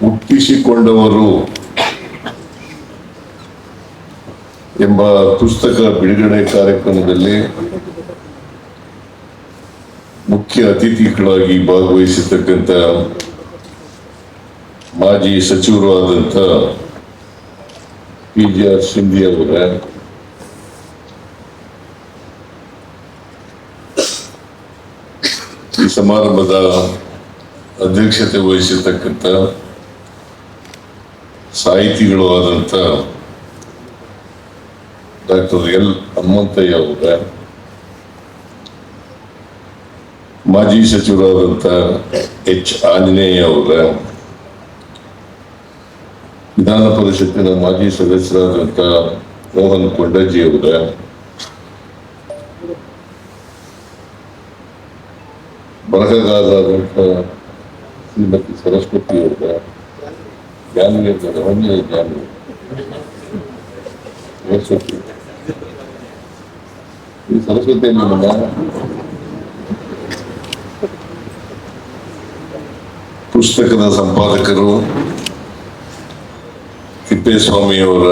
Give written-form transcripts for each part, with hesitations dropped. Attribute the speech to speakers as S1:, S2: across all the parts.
S1: ಮುಟ್ಟಿಸಿಕೊಂಡವರು ಎಂಬ ಪುಸ್ತಕ ಬಿಡುಗಡೆ ಕಾರ್ಯಕ್ರಮದಲ್ಲಿ ಮುಖ್ಯ ಅತಿಥಿಗಳಾಗಿ ಭಾಗವಹಿಸಿರ್ತಕ್ಕಂಥ ಮಾಜಿ ಸಚಿವರು ಆದಂಥ ಪಿ.ಜಿ.ಆರ್. ಸಿಂಧ್ಯ ಅವರ, ಈ ಸಮಾರಂಭದ ಅಧ್ಯಕ್ಷತೆ ವಹಿಸಿರ್ತಕ್ಕಂಥ ಸಾಹಿತಿಗಳು ಆದಂಥ ಡಾಕ್ಟರ್ ಎಲ್ ಹನುಮಂತಯ್ಯ ಅವರ, ಮಾಜಿ ಸಚಿವರಾದಂಥ ಎಚ್ ಆಂಜನೇಯ ಅವರ, ವಿಧಾನ ಪರಿಷತ್ತಿನ ಮಾಜಿ ಸದಸ್ಯರಾದಂಥ ಮೋಹನ್ ಕೊಂಡಜ್ಜಿ ಅವರ, ಬರಹಗಾರರಾದಂಥ ಶ್ರೀಮತಿ ಸರಸ್ವತಿ ಅವರ, ಜಾನ್ವಿ ಅವರ, ಹೊನ್ನೆ ಜಾನ್ವಿ ಸರಸ್ವತಿ, ಈ ಸರಸ್ವತಿ ನಿಮ್ಮನ್ನ ಪುಸ್ತಕದ ಸಂಪಾದಕರು, ತಿಪ್ಪೇಸ್ವಾಮಿಯವರ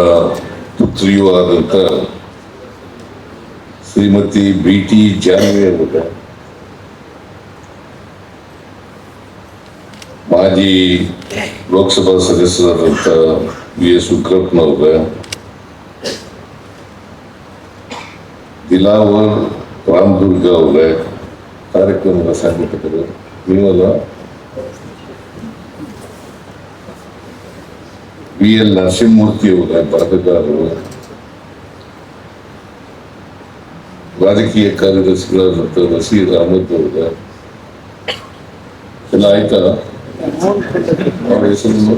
S1: ಪುತ್ರಿಯೂ ಆದಂಥ ಶ್ರೀಮತಿ ಬಿ.ಟಿ. ಜಾನ್ವಿ ಅವರ, ಮಾಜಿ ಲೋಕಸಭಾ ಸದಸ್ಯರಾದಂಥ ವಿ.ಎಸ್. ಉಗ್ರಪ್ಪನವರ, ದಿಲಾವರ್ ರಾಮದುರ್ಗ ಅವರ, ಕಾರ್ಯಕ್ರಮದ ಸಂಘಟಕರು ನೀವಲ್ಲ, ವಿ.ಎಲ್. ನರಸಿಂಹಮೂರ್ತಿ ಅವರ, ಬರಹಗಾರರು, ರಾಜಕೀಯ ಕಾರ್ಯದರ್ಶಿಗಳಾದಂಥ ವಸೀರ್ ಅಹಮದ್ ಅವರ, ಎಲ್ಲ ಆಯ್ತಾ? ಅವರ ಹೆಸರು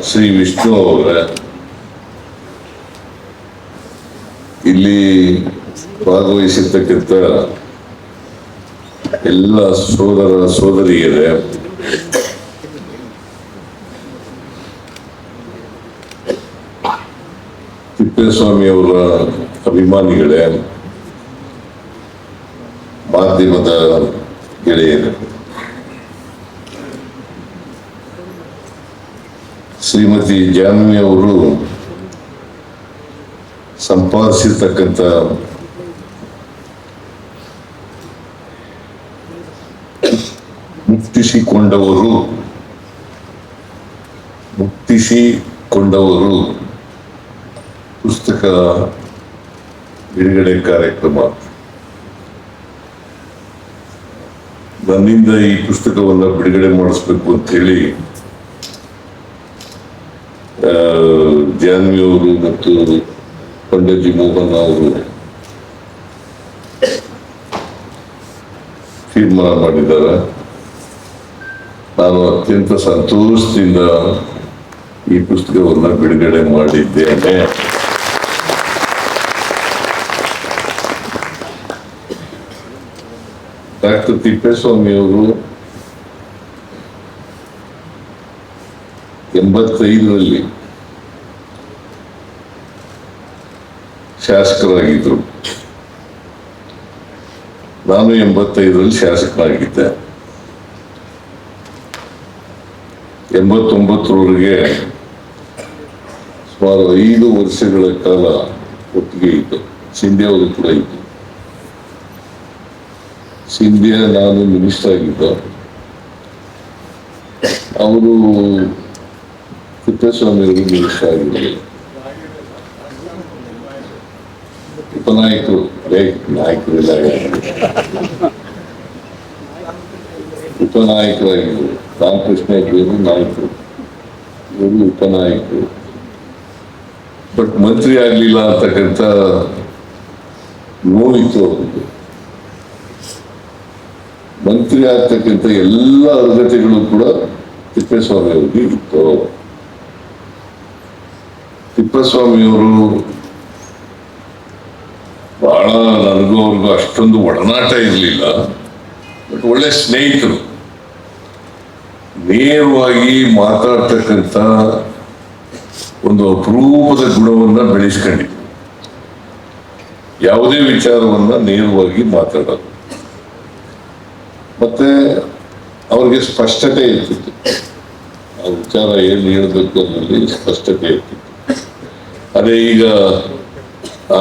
S1: ಶ್ರೀ ವಿಷ್ಣು ಅವರ, ಇಲ್ಲಿ ಭಾಗವಹಿಸಿರ್ತಕ್ಕಂಥ ಎಲ್ಲ ಸೋದರ ಸೋದರಿಯರೇ, ತಿಪ್ಪೇಸ್ವಾಮಿ ಅವರ ಅಭಿಮಾನಿಗಳೇ, ಮಾಧ್ಯಮದ ಗೆಳೆಯರು, ಶ್ರೀಮತಿ ಜಾನ್ವಿ ಅವರು ಸಂಪಾದಿಸಿರ್ತಕ್ಕಂಥ ಮುಕ್ತಿಸಿಕೊಂಡವರು ಪುಸ್ತಕ ಬಿಡುಗಡೆ ಕಾರ್ಯಕ್ರಮ. ನನ್ನಿಂದ ಈ ಪುಸ್ತಕವನ್ನು ಬಿಡುಗಡೆ ಮಾಡಿಸ್ಬೇಕು ಅಂತ ಹೇಳಿ ಜಾನ್ವಿ ಅವರು ಮತ್ತು ಪಂಡಿತ್ ಮೋಹನ್ ಅವರು ತೀರ್ಮಾನ ಮಾಡಿದ್ದಾರೆ. ನಾನು ಅತ್ಯಂತ ಸಂತೋಷದಿಂದ ಈ ಪುಸ್ತಕವನ್ನು ಬಿಡುಗಡೆ ಮಾಡಿದ್ದೇನೆ. ಡಾಕ್ಟರ್ ತಿಪ್ಪೇಸ್ವಾಮಿ ಅವರು 85ರಲ್ಲಿ ಶಾಸಕರಾಗಿದ್ರು. ನಾನು 85ರಲ್ಲಿ ಶಾಸಕನಾಗಿದ್ದೆ. 89ರವರೆಗೆ ಸುಮಾರು 5 ವರ್ಷಗಳ ಕಾಲ ಒಟ್ಟಿಗೆ ಇತ್ತು. ಸಿಂಧ್ಯಾ ಅವರು ಕೂಡ ಇತ್ತು. ಸಿಂಧ್ಯಾ ನಾನು ಮಿನಿಸ್ಟರ್ ಆಗಿದ್ದ, ಅವರು ತಿಪ್ಪೇಸ್ವಾಮಿ ಅವರು ಮಿನಿಸ್ಟರ್ ಆಗಿದ್ದರು. ಉಪನಾಯಕರು ನಾಯಕರಿಲ್ಲ, ಉಪನಾಯಕರಾಗಿದ್ದರು. ರಾಮಕೃಷ್ಣ ಹೆಗಡೆ ನಾಯಕರು, ಇವರು ಉಪನಾಯಕರು. ಬಟ್ ಮಂತ್ರಿ ಆಗ್ಲಿಲ್ಲ ಅಂತಕ್ಕಂಥ ನೋವಿತ್ತು ಅವರಿಗೆ. ಮಂತ್ರಿ ಆಗ್ತಕ್ಕಂಥ ಎಲ್ಲ ಅರ್ಹತೆಗಳು ಕೂಡ ತಿಪ್ಪೇಸ್ವಾಮಿ ಅವರಿಗೆ ಇತ್ತು. ತಿಪ್ಪೇಸ್ವಾಮಿಯವರು ಬಹಳ ನನಗೂ ಅವ್ರಿಗೂ ಅಷ್ಟೊಂದು ಒಡನಾಟ ಇರಲಿಲ್ಲ, ಬಟ್ ಒಳ್ಳೆ ಸ್ನೇಹಿತರು. ನೇರವಾಗಿ ಮಾತಾಡ್ತಕ್ಕಂಥ ಒಂದು ಅಪರೂಪದ ಗುಣವನ್ನ ಬೆಳೆಸ್ಕೊಂಡಿದ್ರು. ಯಾವುದೇ ವಿಚಾರವನ್ನ ನೇರವಾಗಿ ಮಾತಾಡೋದು. ಮತ್ತೆ ಅವ್ರಿಗೆ ಸ್ಪಷ್ಟತೆ ಇರ್ತಿತ್ತು, ಆ ವಿಚಾರ ಏನು ಹೇಳಬೇಕು ಅನ್ನೋದು ಸ್ಪಷ್ಟತೆ ಇರ್ತಿತ್ತು. ಅದೇ ಈಗ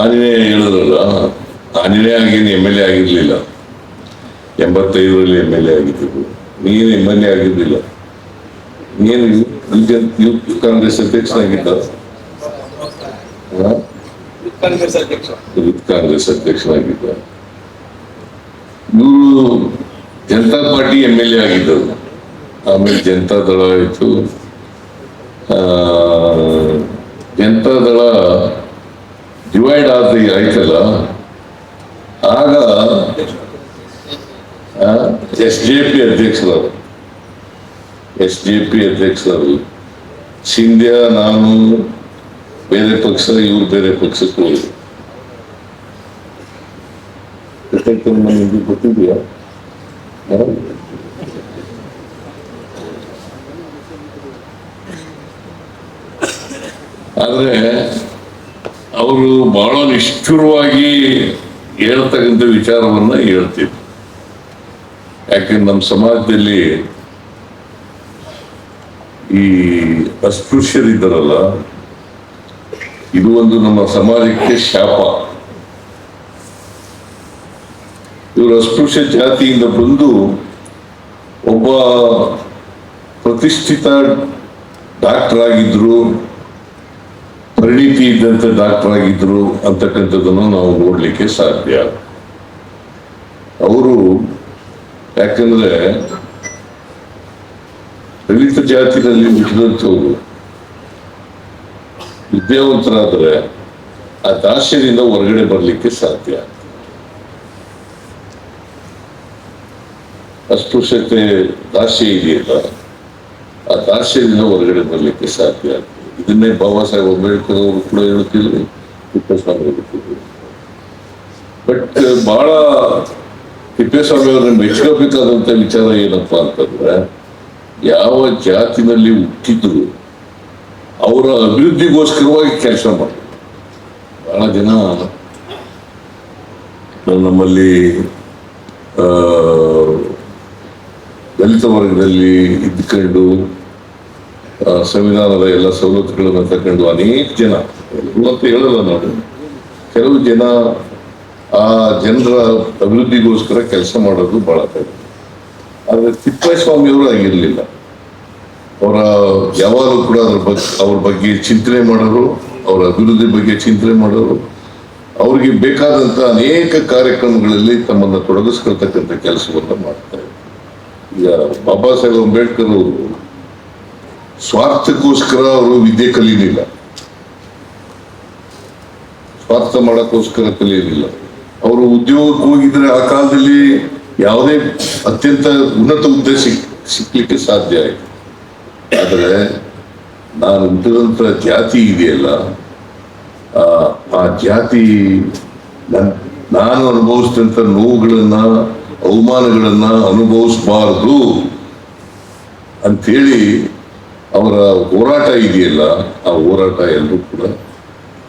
S1: ಆಂಜನೇಯ ಹೇಳಿದ್ರಲ್ಲ, ಆಂಜನೇಯ ಆಗೇನು MLA ಆಗಿರ್ಲಿಲ್ಲ, 85ರಲ್ಲಿ MLA ಆಗಿದ್ದು. ನೀನು MLA ಆಗಿರ್ಲಿಲ್ಲ, ನೀನು ಯೂತ್ ಕಾಂಗ್ರೆಸ್ ಅಧ್ಯಕ್ಷನಾಗಿದ್ದ, ಯೂತ್ ಕಾಂಗ್ರೆಸ್ ಅಧ್ಯಕ್ಷನಾಗಿದ್ದ. ಇವರು ಜನತಾ ಪಾರ್ಟಿ MLA ಆಗಿದ್ದರು, ಆಮೇಲೆ ಜನತಾದಳ ಆಯಿತು. ಜನತಾದಳ ಡಿವೈಡ್ ಆಯ್ತಲ್ಲ, ಆಗ SJP ಅಧ್ಯಕ್ಷರಾದ್ರು. ಸಿಂಧ್ಯಾ ನಾನು ಬೇರೆ ಪಕ್ಷ, ಇವ್ರು ಬೇರೆ ಪಕ್ಷಕ್ಕೆ ಹೋದ್ರು. ಗೊತ್ತಿದೆಯಾ? ಆದ್ರೆ ಅವರು ಬಹಳ ನಿಷ್ಠುರವಾಗಿ ಹೇಳ್ತಕ್ಕಂಥ ವಿಚಾರವನ್ನ ಹೇಳ್ತಿದ್ರು. ಯಾಕಂದ್ರೆ ನಮ್ಮ ಸಮಾಜದಲ್ಲಿ ಈ ಅಸ್ಪೃಶ್ಯರಿದ್ದಾರಲ್ಲ, ಇದು ಒಂದು ನಮ್ಮ ಸಮಾಜಕ್ಕೆ ಶಾಪ. ಇವರು ಅಸ್ಪೃಶ್ಯ ಜಾತಿಯಿಂದ ಬಂದು ಒಬ್ಬ ಪ್ರತಿಷ್ಠಿತ ಡಾಕ್ಟರ್ ಆಗಿದ್ರು, ಪರಿಣಿತಿ ಇದ್ದಂತ ಡಾಕ್ಟರ್ ಆಗಿದ್ರು ಅಂತಕ್ಕಂಥದ್ದನ್ನು ನಾವು ನೋಡ್ಲಿಕ್ಕೆ ಸಾಧ್ಯ. ಅವರು ಯಾಕಂದ್ರೆ ದಲಿತ ಜಾತಿನಲ್ಲಿ ಹುಟ್ಟಿದಂಥವ್ರು ವಿದ್ಯಾವಂತರಾದ್ರೆ ಆ ದಾಸ್ಯದಿಂದ ಹೊರಗಡೆ ಬರ್ಲಿಕ್ಕೆ ಸಾಧ್ಯ. ಅಸ್ಪೃಶ್ಯತೆ ದಾಸ್ಯ ಇದೆಯಲ್ಲ, ಆ ದಾಸ್ಯದಿಂದ ಹೊರಗಡೆ ಬರ್ಲಿಕ್ಕೆ ಸಾಧ್ಯ. ಇದನ್ನೇ ಬಾಬಾ ಸಾಹೇಬ್ ಅಂಬೇಡ್ಕರ್ ಅವರು ಕೂಡ ಹೇಳ್ತಿದ್ರು, ತಿಪ್ಪೇಸ್ವಾಮಿ ಹೇಳ್ತಿದ್ರು. ಬಟ್ ಬಹಳ ತಿಪ್ಪೇಸ್ವಾಮಿ ಅವ್ರನ್ನ ಮೆಚ್ಚಬೇಕಾದಂತ ವಿಚಾರ ಏನಪ್ಪಾ ಅಂತಂದ್ರೆ, ಯಾವ ಜಾತಿನಲ್ಲಿ ಹುಟ್ಟಿದ್ರು ಅವರ ಅಭಿವೃದ್ಧಿಗೋಸ್ಕರವಾಗಿ ಕೆಲಸ ಮಾಡಿದ್ರು. ಬಹಳ ಜನ ನಮ್ಮಲ್ಲಿ ದಲಿತ ವರ್ಗದಲ್ಲಿ ಇದ್ಕೊಂಡು ಸಂವಿಧಾನದ ಎಲ್ಲ ಸವಲತ್ತುಗಳನ್ನು ತಕೊಂಡು ಅನೇಕ ಜನ, ಅಂತ ಹೇಳಲ್ಲ ನಾವು, ಕೆಲವು ಜನ ಆ ಜನರ ಅಭಿವೃದ್ಧಿಗೋಸ್ಕರ ಕೆಲಸ ಮಾಡೋದು ಬಹಳ ಕಡಿಮೆ. ಆದ್ರೆ ತಿಪ್ಪೇಸ್ವಾಮಿ ಅವರು ಆಗಿರ್ಲಿಲ್ಲ. ಅವರ ಯಾವಾಗಲೂ ಕೂಡ ಅವ್ರ ಬಗ್ಗೆ ಚಿಂತನೆ ಮಾಡೋರು, ಅವರ ಅಭಿವೃದ್ಧಿ ಬಗ್ಗೆ ಚಿಂತನೆ ಮಾಡೋರು, ಅವ್ರಿಗೆ ಬೇಕಾದಂತ ಅನೇಕ ಕಾರ್ಯಕ್ರಮಗಳಲ್ಲಿ ತಮ್ಮನ್ನ ತೊಡಗಿಸ್ಕೊಳ್ತಕ್ಕಂಥ ಕೆಲಸವನ್ನ ಮಾಡ್ತಾರೆ. ಈಗ ಬಾಬಾ ಸಾಹೇಬ್ ಅಂಬೇಡ್ಕರ್ ಅವರು ಸ್ವಾರ್ಥಕ್ಕೋಸ್ಕರ ಅವರು ವಿದ್ಯೆ ಕಲಿಯಲಿಲ್ಲ, ಸ್ವಾರ್ಥ ಮಾಡಕ್ಕೋಸ್ಕರ ಕಲಿಯಲಿಲ್ಲ. ಅವರು ಉದ್ಯೋಗಕ್ಕೆ ಹೋಗಿದ್ರೆ ಆ ಕಾಲದಲ್ಲಿ ಯಾವುದೇ ಅತ್ಯಂತ ಉನ್ನತ ಹುದ್ದೆ ಸಿಕ್ಲಿಕ್ಕೆ ಸಾಧ್ಯ ಆಯ್ತು. ಆದರೆ ನಾನು ಹುಟ್ಟಿದಂತ ಜಾತಿ ಇದೆಯಲ್ಲ, ಆ ಜಾತಿ ನಾನು ಅನುಭವಿಸಿದಂತ ನೋವುಗಳನ್ನ, ಅವಮಾನಗಳನ್ನ ಅನುಭವಿಸಬಾರದು ಅಂತೇಳಿ ಅವರ ಹೋರಾಟ ಇದೆಯಲ್ಲ, ಆ ಹೋರಾಟ ಎಲ್ಲರೂ ಕೂಡ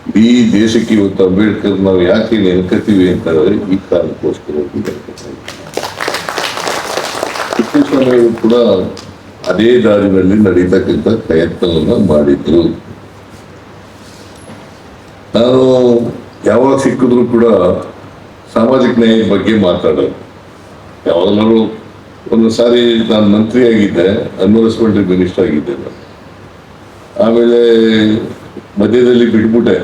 S1: ಇಡೀ ದೇಶಕ್ಕೆ ಇವತ್ತು ಅಂಬೇಡ್ಕರ್ ನಾವು ಯಾಕೆ ನೆನ್ಕತೀವಿ ಅಂತಂದ್ರೆ ಈ ಕಾರಣಕ್ಕೋಸ್ಕರ ತಿಪ್ಪೇಸ್ವಾಮಿ ಕೂಡ ಅದೇ ದಾರಿನಲ್ಲಿ ನಡೀತಕ್ಕಂಥ ಪ್ರಯತ್ನವನ್ನ ಮಾಡಿದ್ರು. ನಾನು ಯಾವಾಗ ಸಿಕ್ಕಿದ್ರು ಕೂಡ ಸಾಮಾಜಿಕ ನ್ಯಾಯದ ಬಗ್ಗೆ ಮಾತಾಡೋದು. ಯಾವಾಗಲೂ ಒಂದು ಸಾರಿ ನಾನು ಮಂತ್ರಿ ಆಗಿದ್ದೆ, ಎನ್ವಿರಾನ್ಮೆಂಟ್ ಮಿನಿಸ್ಟರ್ ಆಗಿದ್ದೆ. ಆಮೇಲೆ ಮಧ್ಯದಲ್ಲಿ ಬಿಟ್ಬಿಟ್ಟೆ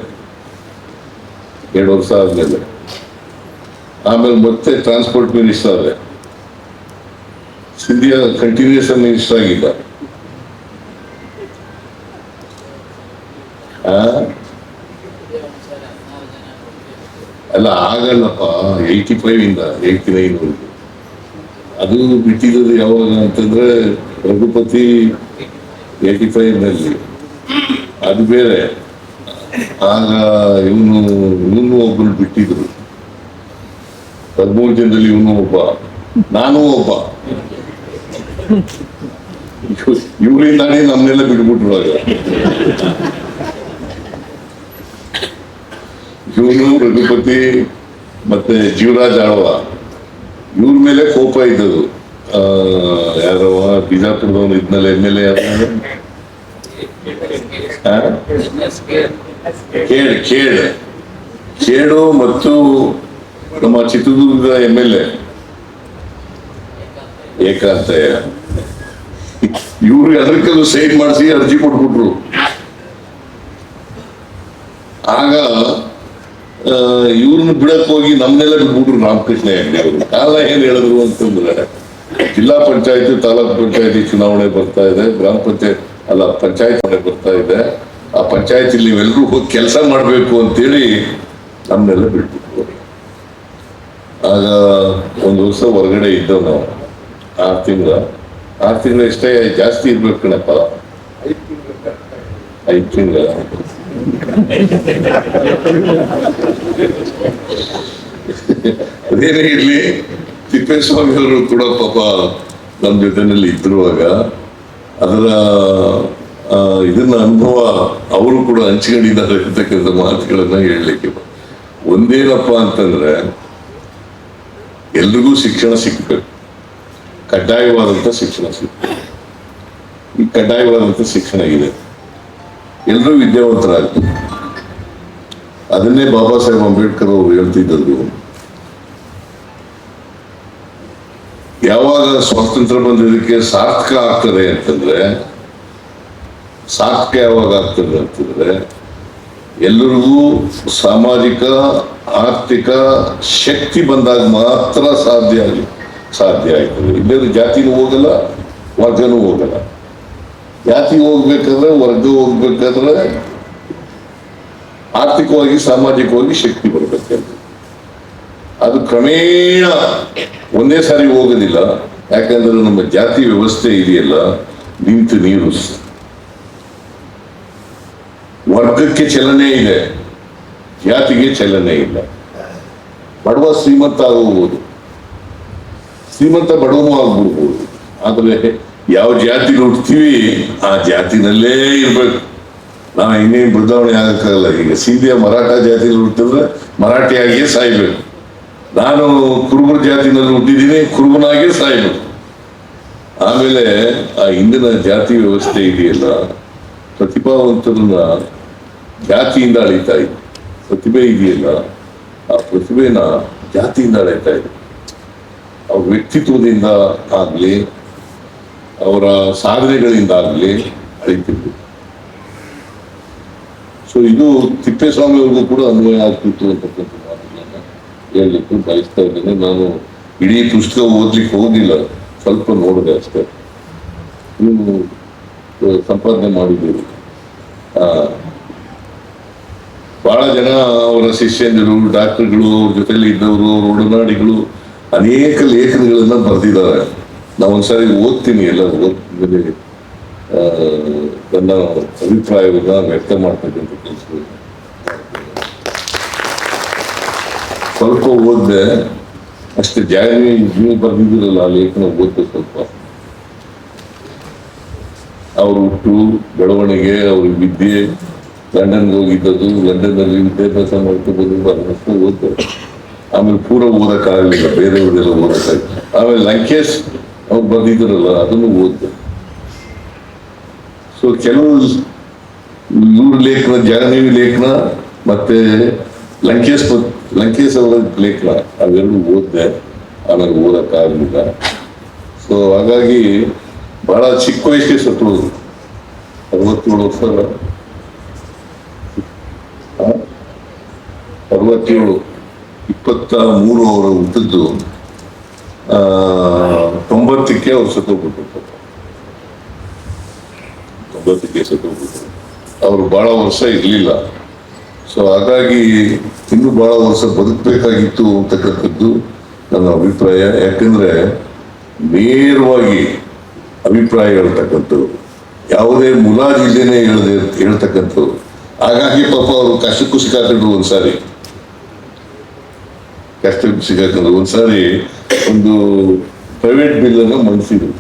S1: 2 ವರ್ಷ ಆದ್ಮೇಲೆ. ಆಮೇಲೆ ಮತ್ತೆ ಟ್ರಾನ್ಸ್ಪೋರ್ಟ್ ಮಿನಿಸ್ಟರ್ ಆದ್ರೆ, ಸಿಂಧಿಯಾ ಕಂಟಿನ್ಯೂಸ್ ಮಿನಿಸ್ಟರ್ ಆಗಿದ್ದ. ಅಲ್ಲ ಆಗಲ್ಲಪ್ಪ, 85 ಇಂದ 89 ಅದು ಬಿಟ್ಟಿದ್ದು ಯಾವಾಗ ಅಂತಂದ್ರೆ ರಘುಪತಿ 85ನಲ್ಲಿ, ಅದು ಬೇರೆ. ಆಗ ಇವನು ಒಬ್ಬರು ಬಿಟ್ಟಿದ್ರು, 13 ಜನದಲ್ಲಿ ಇವನು ಒಬ್ಬ, ನಾನು ಒಬ್ಬ. ಇವರಿಂದಾನೇ ನಮ್ಮನ್ನೆಲ್ಲ ಬಿಟ್ಬಿಟ್ರು. ಆಗ ಇವನು ರಘುಪತಿ ಮತ್ತೆ ಜೀವರಾಜ್ ಆಳ್ವ, ಇವ್ರ ಮೇಲೆ ಕೋಪ ಇದ್ದದು. ಬಿಜಾಪುರದವನು ಇದ್ನಲ್ಲ MLA ಕೇಡು ಮತ್ತು ನಮ್ಮ ಚಿತ್ರದುರ್ಗದ MLA ಏಕಾಂತಯ್ಯ, ಇವ್ರಿಗೆ ಅದಕ್ಕೆಲ್ಲ ಸೈನ್ ಮಾಡಿಸಿ ಅರ್ಜಿ ಕೊಟ್ಬಿಟ್ರು. ಆಗ ಇವ್ರನ್ನ ಬಿಡಕ್ ಹೋಗಿ ನಮ್ನೆಲ್ಲ ಬಿಟ್ಬಿಟ್ರು ರಾಮಕೃಷ್ಣ ಹೆಗಡೆ ಅವರು. ಕಾಲ ಏನ್ ಹೇಳಿದ್ರು ಅಂತಂದ್ರೆ, ಜಿಲ್ಲಾ ಪಂಚಾಯತಿ ತಾಲೂಕ್ ಪಂಚಾಯತಿ ಚುನಾವಣೆ ಬರ್ತಾ ಇದೆ, ಗ್ರಾಮ ಪಂಚಾಯತ್ ಅಲ್ಲ ಪಂಚಾಯತ್ ಬರ್ತಾ ಇದೆ, ಆ ಪಂಚಾಯತಿಲಿ ನೀವೆಲ್ಲರೂ ಹೋಗಿ ಕೆಲಸ ಮಾಡ್ಬೇಕು ಅಂತೇಳಿ ನಮ್ನೆಲ್ಲ ಬಿಟ್ಬಿಟ್ರು. ಆಗ ಒಂದು ವರ್ಷ ಹೊರಗಡೆ ಇದ್ದವ್ ನಾವು, 6 ತಿಂಗಳ ಎಷ್ಟೇ ಜಾಸ್ತಿ ಇರ್ಬೇಕು ಕಣಪ್ಪ, 5 ತಿಂಗಳ. ಅದೇನೇ ಇರ್ಲಿ, ತಿಪ್ಪೇಸ್ವಾಮಿ ಅವರು ಕೂಡ ಪಾಪ ನಮ್ಮ ಜೊತೆನಲ್ಲಿ ಇದ್ರುವಾಗ ಅದರ ಇದನ್ನ ಅನುಭವ ಅವರು ಕೂಡ ಹಂಚ್ಕೊಂಡಿದ್ದಾರೆ ಇರ್ತಕ್ಕಂಥ ಮಾತುಗಳನ್ನ ಹೇಳಲಿಕ್ಕೆ ಒಂದೇನಪ್ಪ ಅಂತಂದ್ರೆ, ಎಲ್ರಿಗೂ ಶಿಕ್ಷಣ ಸಿಗ್ಬೇಕು, ಕಡ್ಡಾಯವಾದಂತ ಶಿಕ್ಷಣ ಸಿಗ್ಬೇಕು. ಈ ಕಡ್ಡಾಯವಾದಂತ ಶಿಕ್ಷಣ ಇದೆ, ಎಲ್ಲರೂ ವಿದ್ಯಾವಂತರಾಗ್ತಾರೆ. ಅದನ್ನೇ ಬಾಬಾ ಸಾಹೇಬ್ ಅಂಬೇಡ್ಕರ್ ಅವರು ಹೇಳ್ತಿದ್ದದ್ದು. ಯಾವಾಗ ಸ್ವಾತಂತ್ರ್ಯ ಬಂದಿದ್ದಕ್ಕೆ ಸಾರ್ಥಕ ಆಗ್ತದೆ ಅಂತಂದ್ರೆ, ಸಾರ್ಥಕ ಯಾವಾಗ ಆಗ್ತದೆ ಅಂತಂದ್ರೆ, ಎಲ್ಲರಿಗೂ ಸಾಮಾಜಿಕ ಆರ್ಥಿಕ ಶಕ್ತಿ ಬಂದಾಗ ಮಾತ್ರ ಸಾಧ್ಯ ಆಯ್ತದೆ. ಇಲ್ಲದ್ರೆ ಜಾತಿನೂ ಹೋಗಲ್ಲ, ವರ್ಗನೂ ಹೋಗಲ್ಲ. ಜಾತಿ ಹೋಗ್ಬೇಕಾದ್ರೆ, ವರ್ಗ ಹೋಗ್ಬೇಕಾದ್ರೆ ಆರ್ಥಿಕವಾಗಿ ಸಾಮಾಜಿಕವಾಗಿ ಶಕ್ತಿ ಬರ್ಬೇಕಂತ. ಅದು ಕ್ರಮೇಣ ಒಂದೇ ಸಾರಿ ಹೋಗೋದಿಲ್ಲ. ಯಾಕಂದ್ರೆ ನಮ್ಮ ಜಾತಿ ವ್ಯವಸ್ಥೆ ಇದೆಯಲ್ಲ, ನಿಂತು ನೀರು. ವರ್ಗಕ್ಕೆ ಚಲನೆ ಇದೆ, ಜಾತಿಗೆ ಚಲನೆ ಇಲ್ಲ. ಬಡವ ಶ್ರೀಮಂತ ಆಗಬಹುದು, ಶ್ರೀಮಂತ ಬಡವನೂ ಆಗ್ಬಿಡ್ಬೋದು. ಆದ್ರೆ ಯಾವ ಜಾತಿ ಹುಡ್ತೀವಿ ಆ ಜಾತಿನಲ್ಲೇ ಇರ್ಬೇಕು. ನಾವು ಇನ್ನೇನು ಬದಲಾವಣೆ ಆಗಕ್ಕಾಗಲ್ಲ. ಈಗ ಸೀದಾ ಮರಾಠ ಜಾತಿಯಲ್ಲಿ ಹುಟ್ಟಿದ್ರೆ ಮರಾಠಿಯಾಗಿಯೇ ಸಾಯ್ಬೇಕು. ನಾನು ಕುರುಬರ ಜಾತಿನಲ್ಲಿ ಹುಟ್ಟಿದ್ದೀನಿ, ಕುರುಬನಾಗೆ ಸಾಯ್ಬೇಕು. ಆಮೇಲೆ ಆ ಹಿಂದಿನ ಜಾತಿ ವ್ಯವಸ್ಥೆ ಇದೆಯಲ್ಲ, ಪ್ರತಿಭಾವಂತರನ್ನ ಜಾತಿಯಿಂದ ಅಳಿತಾ ಇದೆ. ಪ್ರತಿಭೆ ಇದೆಯಲ್ಲ, ಆ ಪ್ರತಿಭೆನ ಜಾತಿಯಿಂದ ಅಳಿತಾ ಇದೆ. ಅವ್ರ ವ್ಯಕ್ತಿತ್ವದಿಂದ ಆಗ್ಲಿ, ಅವರ ಸಾಧನೆಗಳಿಂದ ಆಗ್ಲಿ ಅಳಿತಿದ್ರು. ಸೊ ಇದು ತಿಪ್ಪೇಸ್ವಾಮಿ ಅವ್ರಿಗೂ ಕೂಡ ಅನ್ವಯ ಆಗ್ತಿತ್ತು ಅಂತಕ್ಕಂಥ ಮಾತುಗಳನ್ನ ಹೇಳಲಿಕ್ಕೆ ಬಯಸ್ತಾ ಇದ್ದೇನೆ. ನಾನು ಇಡೀ ಪುಸ್ತಕ ಓದ್ಲಿಕ್ಕೆ ಹೋಗಿಲ್ಲ, ಸ್ವಲ್ಪ ನೋಡಿದೆ ಅಷ್ಟೇ. ನೀವು ಸಂಪಾದನೆ ಮಾಡಿದ್ದೀರಿ. ಬಹಳ ಜನ ಅವರ ಶಿಷ್ಯಂದಿರು, ಡಾಕ್ಟರ್ಗಳು, ಅವ್ರ ಜೊತೆಲಿ ಇದ್ದವರು, ಅವ್ರ ಒಡನಾಡಿಗಳು ಅನೇಕ ಲೇಖನಗಳನ್ನ ಬರೆದಿದ್ದಾರೆ. ನಾವು ಒಂದ್ಸಾರಿ ಓದ್ತೀನಿ, ಎಲ್ಲ ಓದ್ಮೇಲೆ ನನ್ನ ಅಭಿಪ್ರಾಯವನ್ನ ವ್ಯಕ್ತ ಮಾಡ್ತಕ್ಕಂಥ ಕೆಲಸ. ಸ್ವಲ್ಪ ಓದ್ದೆ ಅಷ್ಟೇ. ನೀವು ಬರೆದಿದ್ದೀರಲ್ಲ ಆ ಲೇಖನ ಓದ್ದೆ ಸ್ವಲ್ಪ. ಅವ್ರ ಹುಟ್ಟು, ಬೆಳವಣಿಗೆ, ಅವ್ರ ವಿದ್ಯೆ, ಲಂಡನ್ಗೆ ಹೋಗಿದ್ದದು, ಲಂಡನ್ನಲ್ಲಿ ವಿದ್ಯಾಭ್ಯಾಸ ಮಾಡ್ಕೋಬೋದು, ಅದನ್ನಷ್ಟು ಓದ್ದೆ. ಆಮೇಲೆ ಪೂರ ಓದಕ್ಕಾಗಲಿಲ್ಲ, ಬೇರೆಯವ್ರದೆಲ್ಲ ಓದಕ್ಕಾಗಲಿಲ್ಲ. ಆಮೇಲೆ ಲಂಕೇಶ್ ಅವ್ರು ಬರ್ದಿದ್ರಲ್ಲ ಅದನ್ನು ಓದ್ದೆ. ಸೊ ಕೆಲವು ಇವ್ರ ಲೇಖನ, ಜಾಹ್ನವಿ ಲೇಖನ ಮತ್ತೆ ಲಂಕೇಶ್ ಅವರ ಲೇಖನ ಅವೆರಡು ಓದ್ದೆ. ಆಮೇಲೆ ಓದಕ್ಕಾಗಲಿಲ್ಲ. ಸೊ ಹಾಗಾಗಿ ಬಹಳ ಚಿಕ್ಕ ವಯಸ್ಸಿಗೆ ಸತ್ತೋದು, 67 ವರ್ಷ, 67, 23 ಅವರ ಹುಟ್ಟಿದ್ದು 90ಕ್ಕೆ ಅವ್ರು ಸತ್ತೋಗ್ಬಿಟ್ರು. 90ಕ್ಕೆ ಸತ್ತೋಗ್ಬಿಟ್ರು. ಅವರು ಬಹಳ ವರ್ಷ ಇರ್ಲಿಲ್ಲ. ಸೊ ಹಾಗಾಗಿ ಇನ್ನೂ ಬಹಳ ವರ್ಷ ಬದುಕಬೇಕಾಗಿತ್ತು ಅಂತಕ್ಕಂಥದ್ದು ನನ್ನ ಅಭಿಪ್ರಾಯ. ಯಾಕಂದ್ರೆ ನೇರವಾಗಿ ಅಭಿಪ್ರಾಯ ಹೇಳ್ತಕ್ಕಂಥವ್ರು, ಯಾವುದೇ ಮುಲಾಜಿಲ್ದೇನೆ ಹೇಳ್ತಕ್ಕಂಥವ್ರು. ಹಾಗಾಗಿ ಪಾಪ ಅವರು ಕಷ್ಟಕ್ಕೂ ಸಿಕ್ಕಾಕೊಂಡ್ರು. ಒಂದ್ಸಾರಿ ಕಷ್ಟಕ್ಕೂ ಸಿಕ್ಕಾಕೊಂಡ್ರು. ಒಂದ್ಸಾರಿ ಒಂದು ಪ್ರೈವೇಟ್ ಬಿಲ್ ಅನ್ನು ಮಂಡಿಸಿದ್ರು.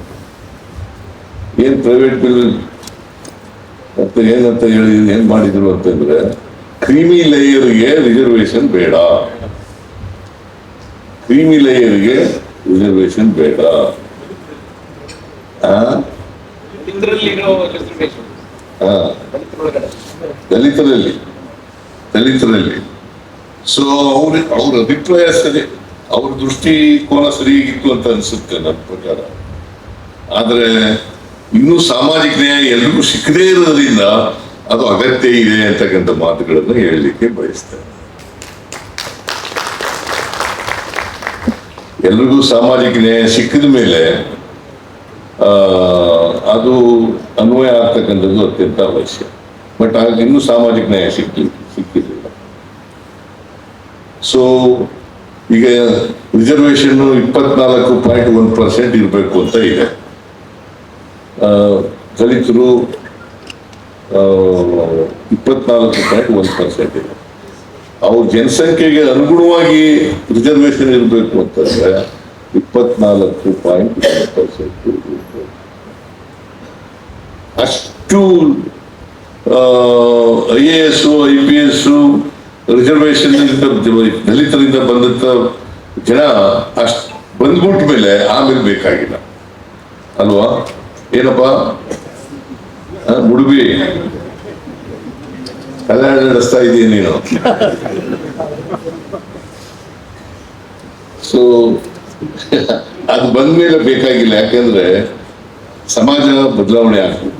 S1: ಏನ್ ಪ್ರೈವೇಟ್ ಬಿಲ್ ಮತ್ತೆ ಏನಂತ ಹೇಳಿ ಏನ್ ಮಾಡಿದ್ರು ಅಂತಂದ್ರೆ, ಕ್ರೀಮಿ ಲೇಯರ್ಗೆ ರಿಸರ್ವೇಶನ್ ಬೇಡ, ಕ್ರೀಮಿ ಲೇಯರ್ಗೆ ರಿಸರ್ವೇಶನ್ ಬೇಡ. ಆ? ಆ, ದಲಿತರಲ್ಲಿ ದಲಿತರಲ್ಲಿ ಸೊ ಅವ್ರ ಅಭಿಪ್ರಾಯ ಸರಿ, ಅವ್ರ ದೃಷ್ಟಿಕೋನ ಸರಿಯಾಗಿತ್ತು ಅಂತ ಅನ್ಸುತ್ತೆ ನನ್ನ ಪ್ರಕಾರ. ಆದ್ರೆ ಇನ್ನೂ ಸಾಮಾಜಿಕ ನ್ಯಾಯ ಎಲ್ರಿಗೂ ಸಿಕ್ಕದೇ ಇರೋದ್ರಿಂದ ಅದು ಅಗತ್ಯ ಇದೆ ಅಂತಕ್ಕಂಥ ಮಾತುಗಳನ್ನು ಹೇಳಲಿಕ್ಕೆ ಬಯಸ್ತೇನೆ. ಎಲ್ರಿಗೂ ಸಾಮಾಜಿಕ ನ್ಯಾಯ ಸಿಕ್ಕಿದ ಮೇಲೆ ಅದು ಅನ್ವಯ ಆಗ್ತಕ್ಕಂಥದ್ದು ಅತ್ಯಂತ ಅವಶ್ಯ. ಬಟ್ ಆಗ ಇನ್ನೂ ಸಾಮಾಜಿಕ ನ್ಯಾಯ ಸಿಕ್ಕಿರಲಿಲ್ಲ. ಸೊ ಈಗ ರಿಸರ್ವೇಶನ್ 24.1% ಇರಬೇಕು ಅಂತ ಇದೆ. ದಲಿತರು 24.1% ಇದೆ. ಅವ್ರ ಜನಸಂಖ್ಯೆಗೆ ಅನುಗುಣವಾಗಿ ರಿಸರ್ವೇಶನ್ ಇರಬೇಕು ಅಂತಂದ್ರೆ 24.1% ಇರಬೇಕು. ಅಷ್ಟು IAS IPS ರಿಸರ್ವೇಶನ್ ದಲಿತರಿಂದ ಬಂದಂತ ಜನ ಅಷ್ಟು ಬಂದ್ಬಿಟ್ಟ ಮೇಲೆ ಆಮೇಲೆ ಬೇಕಾಗಿಲ್ಲ ಅಲ್ವಾ? ಏನಪ್ಪಾ ಮುಡುಬಿ ಕಲ್ಯಾಣ ನಡೆಸ್ತಾ ಇದೀಯ ನೀನು. ಸೊ ಅದು ಬಂದ್ಮೇಲೆ ಬೇಕಾಗಿಲ್ಲ. ಯಾಕಂದ್ರೆ ಸಮಾಜ ಬದಲಾವಣೆ ಆಗ್ಬೇಕು,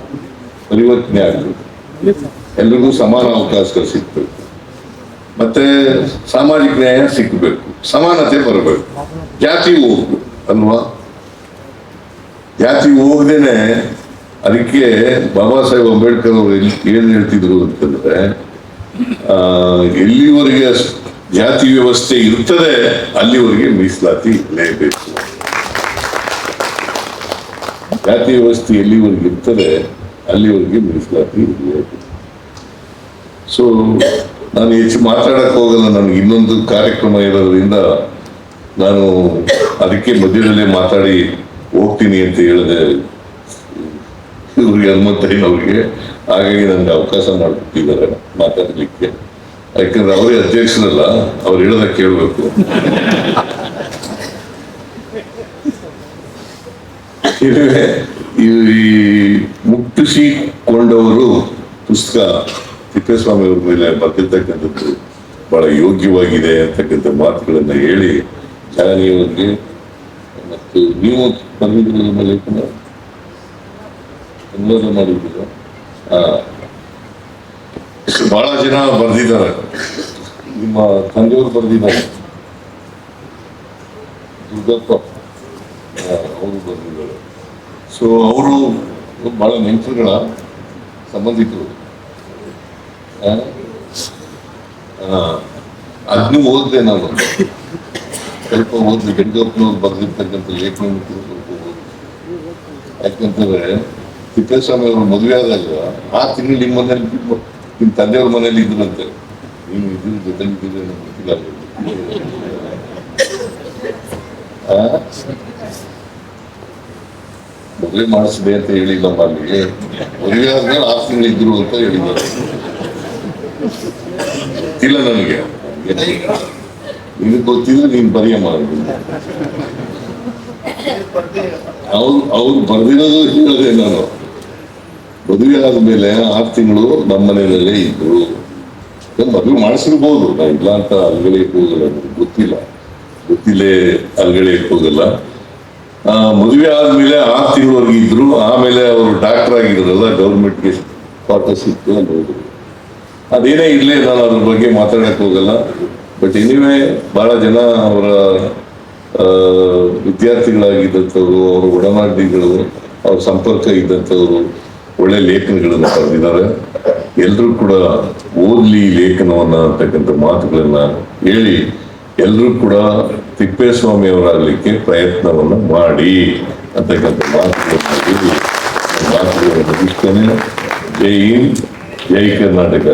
S1: ಪರಿವರ್ತನೆ ಆಗ್ಬೇಕು, ಎಲ್ರಿಗೂ ಸಮಾನ ಅವಕಾಶಗಳು ಸಿಗ್ಬೇಕು, ಮತ್ತೆ ಸಾಮಾಜಿಕ ನ್ಯಾಯ ಸಿಗ್ಬೇಕು, ಸಮಾನತೆ ಬರಬೇಕು, ಜಾತಿ ಹೋಗ್ಬೇಕು ಅಲ್ವಾ? ಜಾತಿ ಹೋಗದೇನೆ ಅದಕ್ಕೆ ಬಾಬಾ ಸಾಹೇಬ್ ಅಂಬೇಡ್ಕರ್ ಅವರು ಏನ್ ಹೇಳ್ತಿದ್ರು ಅಂತಂದ್ರೆ, ಎಲ್ಲಿವರೆಗೆ ಜಾತಿ ವ್ಯವಸ್ಥೆ ಇರ್ತದೆ ಅಲ್ಲಿವರೆಗೆ ಮೀಸಲಾತಿ ಇರಲೇಬೇಕು. ಜಾತಿ ವ್ಯವಸ್ಥೆ ಎಲ್ಲಿವರೆಗೆ ಇರ್ತದೆ ಅಲ್ಲಿವರೆಗೆ ಮೀಸಲಾತಿ ಇರಲೇಬೇಕು. ಸೊ ನಾನು ಹೆಚ್ಚು ಮಾತಾಡಕ್ ಹೋಗಲ್ಲ, ನನಗೆ ಇನ್ನೊಂದು ಕಾರ್ಯಕ್ರಮ ಇರೋದ್ರಿಂದ ನಾನು ಅದಕ್ಕೆ ಮಧ್ಯದಲ್ಲೇ ಮಾತಾಡಿ ಹೋಗ್ತೀನಿ ಅಂತ ಹೇಳಿದೆ ಇವ್ರಿಗೆ, ಹನುಮಂತಯ್ಯನವ್ರಿಗೆ. ಹಾಗಾಗಿ ನನಗೆ ಅವಕಾಶ ಮಾಡಿಕೊಟ್ಟಿದ್ದಾರೆ ಮಾತಾಡಲಿಕ್ಕೆ. ಯಾಕಂದ್ರೆ ಅವರೇ ಅಧ್ಯಕ್ಷರಲ್ಲ, ಅವ್ರು ಹೇಳೋದ ಕೇಳಬೇಕು. ಈ ಮುಟ್ಟಿಸಿಕೊಂಡವರು ಪುಸ್ತಕ ತಿಪ್ಪೇಸ್ವಾಮಿ ಅವ್ರ ಮೇಲೆ ಬರೆದಿರ್ತಕ್ಕಂಥದ್ದು ಬಹಳ ಯೋಗ್ಯವಾಗಿದೆ ಅಂತಕ್ಕಂಥ ಮಾತುಗಳನ್ನ ಹೇಳಿ ಜಾನಿಯವರಿಗೆ ಮತ್ತು ನೀವು ಬರೆದಿದ್ರ ಮೇಲೆ ಅನುವಾದ ಮಾಡಿದ್ದೀರ. ಬಹಳ ಜನ ಬರೆದಿದ್ದಾರೆ, ನಿಮ್ಮ ತಂದೆಯವರು ಬರೆದಿದ್ದಾರೆ, ದುರ್ಗಪ್ಪ ಅವರು ಬರೆದಿದ್ದಾರೆ. ಸೊ ಅವರು ಬಹಳ ನೆಂಟರುಗಳ ಸಂಬಂಧಿಕರು. ಅದನ್ನು ಓದಿದೆ ನಾನು, ಸ್ವಲ್ಪ ಓದಿದೆ. ಗಂಗಪ್ಪನವ್ರು ಬರೆದಿರ್ತಕ್ಕಂಥ ಲೇಖನ ಸ್ವಲ್ಪ ಓದಿದೆ. ಯಾಕಂತಂದ್ರೆ ತಿಪ್ಪೇಸ್ವಾಮಿ ಅವರು ಮದುವೆ ಆದಾಗ 6 ತಿಂಗಳು ನಿಮ್ಮ ಮನೇಲಿ ನಿಮ್ಮ ತಂದೆಯವ್ರ ಮನೇಲಿ ಇದ್ರಂತೆ. ನೀವು ಇದ್ರ ಜೊತೆ ಇದ್ದಿದ್ರೆ ಗೊತ್ತಿಲ್ಲ. ಮದುವೆ ಮಾಡಿಸಿದೆ ಅಂತ ಹೇಳಿಲ್ಲಮ್ಮ, ಅಲ್ಲಿಗೆ ಮದುವೆ ಆದ್ಮೇಲೆ 6 ತಿಂಗಳು ಇದ್ರು ಅಂತ ಹೇಳಿದ್ದಾರೆ. ಗೊತ್ತಿಲ್ಲ ನನಗೆ, ನಿನಗೆ ಗೊತ್ತಿದ್ರೆ ನೀನ್ ಬರೆಯಮ್ಮ. ಅವ್ರು ಬರ್ದಿರೋದು ಹೇಳಿದೆ ನಾನು. ಮದುವೆ ಆದ್ಮೇಲೆ 6 ತಿಂಗಳು ನಮ್ಮ ಮನೆಯಲ್ಲೇ ಇದ್ರು. ಮದುವೆ ಮಾಡಿಸಿರ್ಬೋದು, ನಾ ಇಲ್ಲ ಅಂತ ಅಲ್ಗಳೆಯಕ್ಕೆ ಹೋಗಲ್ಲ, ನನಗೆ ಗೊತ್ತಿಲ್ಲೇ ಅಲ್ಗಳೆಯಕ್ಕೆ ಹೋಗಲ್ಲ. ಮದುವೆ ಆದ್ಮೇಲೆ 6 ತಿಂಗಳವರೆಗೆ ಇದ್ರು. ಆಮೇಲೆ ಅವರು ಡಾಕ್ಟರ್ ಆಗಿದ್ರಲ್ಲ, ಗೌರ್ಮೆಂಟ್ಗೆ ಕ್ವಾರ್ಟರ್ ಸಿಕ್ತು ಅಲ್ಲಿ ಹೋದ್ರು. ಅದೇನೇ ಇರ್ಲಿ, ನಾನು ಅದ್ರ ಬಗ್ಗೆ ಮಾತಾಡಕ್ ಹೋಗಲ್ಲ. ಬಟ್ ಎನಿವೇ ಬಹಳ ಜನ ಅವರ ವಿದ್ಯಾರ್ಥಿಗಳಾಗಿದ್ದಂಥವ್ರು, ಅವ್ರ ಒಡನಾಡಿಗಳು, ಅವ್ರ ಸಂಪರ್ಕ ಇದ್ದಂಥವ್ರು ಒಳ್ಳೆ ಲೇಖನಗಳನ್ನು ಬರೆದಿದ್ದಾರೆ. ಎಲ್ರೂ ಕೂಡ ಓದ್ಲಿ ಲೇಖನವನ್ನ ಅಂತಕ್ಕಂಥ ಮಾತುಗಳನ್ನ ಹೇಳಿ ಎಲ್ರೂ ಕೂಡ ತಿಪ್ಪೇಸ್ವಾಮಿ ಅವರಾಗಲಿಕ್ಕೆ ಪ್ರಯತ್ನವನ್ನ ಮಾಡಿ ಅಂತಕ್ಕಂಥ ಮಾತುಗಳನ್ನು ಮುಗಿಸ್ತೇನೆ. ಜೈ ಹಿಂದ್, ಜೈ ಕರ್ನಾಟಕ.